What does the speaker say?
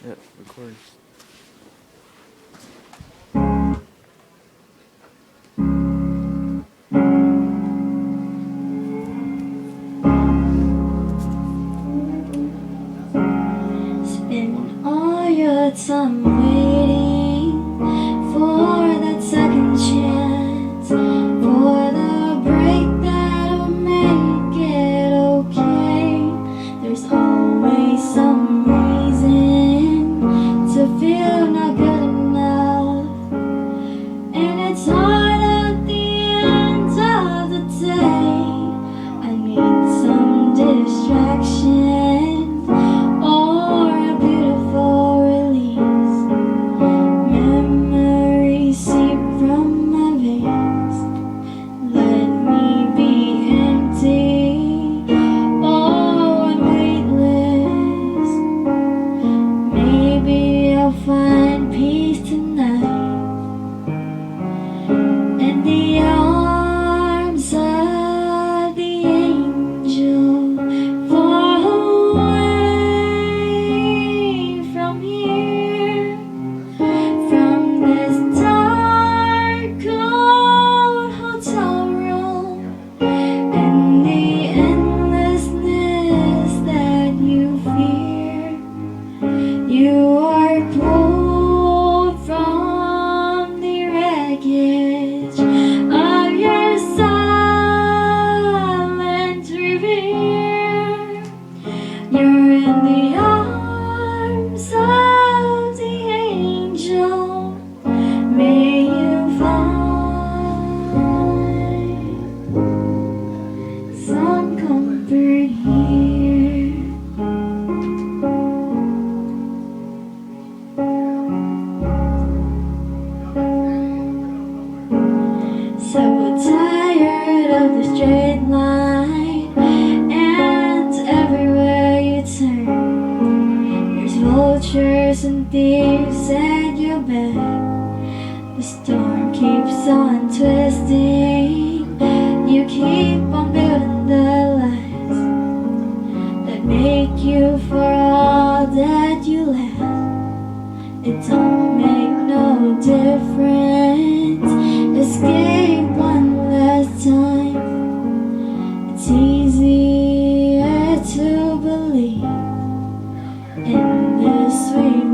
Yeah, recording. Spend all your time waiting for that second chance, for the break that'll make it okay. There's always some reason to feel not good enough, and it's hard at the end of the day. I need some distraction or a beautiful release. Memories seep from my veins. Let me be empty. Oh, I'm weightless. Maybe I'll find peace tonight in the arms of the angel. Far away from here, from this dark cold hotel room, and the endlessness that you fear. You are pulled from the wreckage of your silent revere. You're in the arms of the angel. May you find some comfort here. So tired of the straight line, and everywhere you turn, there's vultures and thieves at your back. The storm keeps on twisting. You keep on building the lies that make you for all that you lack. It don't make no difference. Escape one last time. It's easier to believe in this sweet